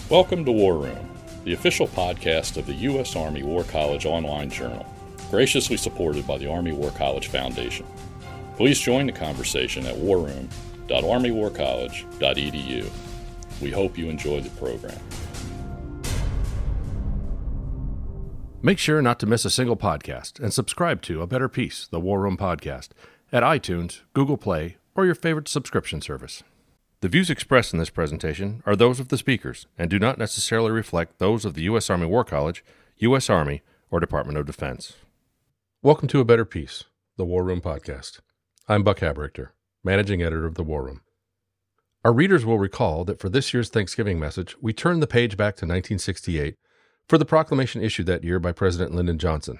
Welcome to War Room, the official podcast of the U.S. Army War College online journal, graciously supported by the Army War College Foundation. Please join the conversation at warroom.armywarcollege.edu. We hope you enjoy the program. Make sure not to miss a single podcast and subscribe to A Better Peace, the War Room podcast, at iTunes, Google Play, or your favorite subscription service. The views expressed in this presentation are those of the speakers and do not necessarily reflect those of the U.S. Army War College, U.S. Army, or Department of Defense. Welcome to A Better Peace, the War Room podcast. I'm Buck Habrichter, Managing Editor of the War Room. Our readers will recall that for this year's Thanksgiving message, we turned the page back to 1968 for the proclamation issued that year by President Lyndon Johnson.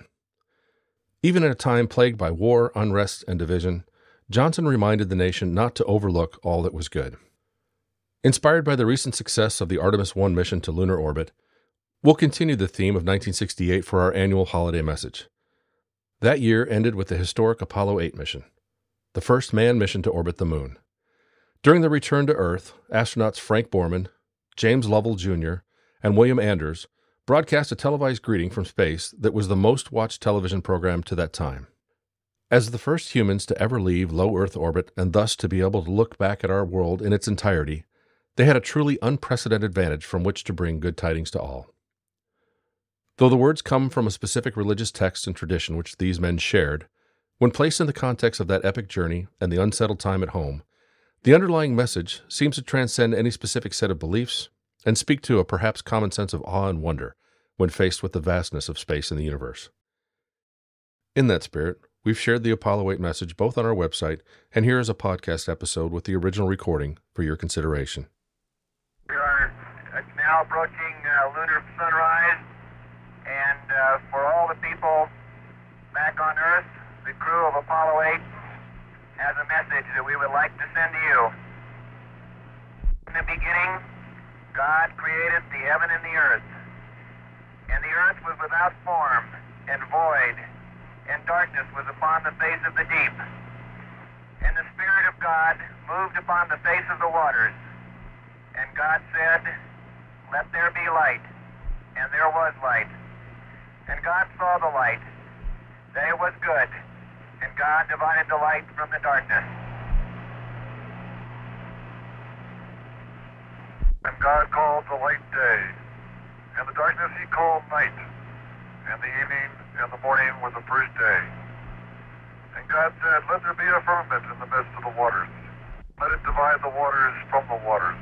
Even in a time plagued by war, unrest, and division, Johnson reminded the nation not to overlook all that was good. Inspired by the recent success of the Artemis 1 mission to lunar orbit, we'll continue the theme of 1968 for our annual holiday message. That year ended with the historic Apollo 8 mission, the first manned mission to orbit the moon. During the return to Earth, astronauts Frank Borman, James Lovell Jr., and William Anders broadcast a televised greeting from space that was the most watched television program to that time. As the first humans to ever leave low Earth orbit and thus to be able to look back at our world in its entirety, they had a truly unprecedented vantage from which to bring good tidings to all. Though the words come from a specific religious text and tradition which these men shared, when placed in the context of that epic journey and the unsettled time at home, the underlying message seems to transcend any specific set of beliefs and speak to a perhaps common sense of awe and wonder when faced with the vastness of space and the universe. In that spirit, we've shared the Apollo 8 message both on our website and here is a podcast episode with the original recording for your consideration. We are now approaching lunar sunrise, and for all the people back on Earth, the crew of Apollo 8 has a message that we would like to send to you. In the beginning, God created the heaven and the earth was without form and void, and darkness was upon the face of the deep. And the Spirit of God moved upon the face of the waters. And God said, "Let there be light." And there was light. And God saw the light, that it was good. And God divided the light from the darkness. And God called the light day, and the darkness he called night. And the evening and the morning were the first day. And God said, "Let there be a firmament in the midst of the waters. Let it divide the waters from the waters."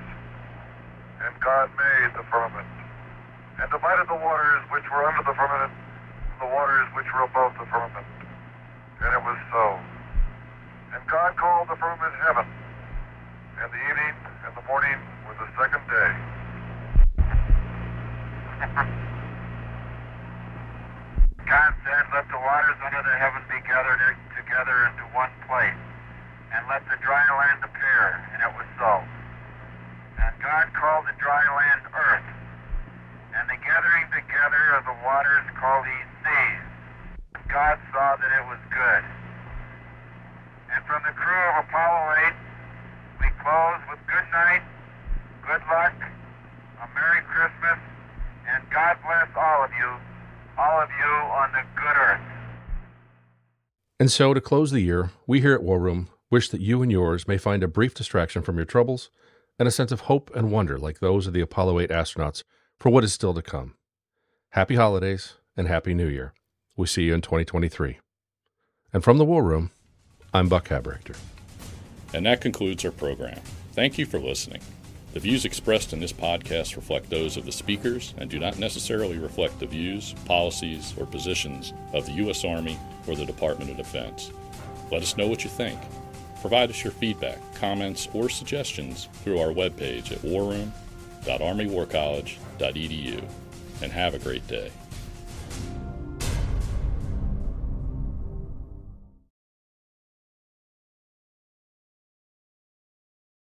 And God made the firmament, and divided the waters which were under the firmament from the waters which were above the firmament. And it was so. And God called the firmament heaven, and the evening and the morning were the second day. God said, "Let the waters under the heaven be gathered together into one place, and let the dry land appear." And it was so. And God called the dry land earth, and the gathering together of the waters called he seas. And God saw that it was good. And from the crew of Apollo 8, we close with good night, good luck, a Merry Christmas, and God bless all of you on the good earth. And so, to close the year, we here at War Room wish that you and yours may find a brief distraction from your troubles and a sense of hope and wonder like those of the Apollo 8 astronauts for what is still to come. Happy holidays and Happy New Year. We'll see you in 2023. And from the War Room, I'm Buck Habrichter. And that concludes our program. Thank you for listening. The views expressed in this podcast reflect those of the speakers and do not necessarily reflect the views, policies, or positions of the U.S. Army or the Department of Defense. Let us know what you think. Provide us your feedback, comments, or suggestions through our webpage at warroom.armywarcollege.edu. And have a great day.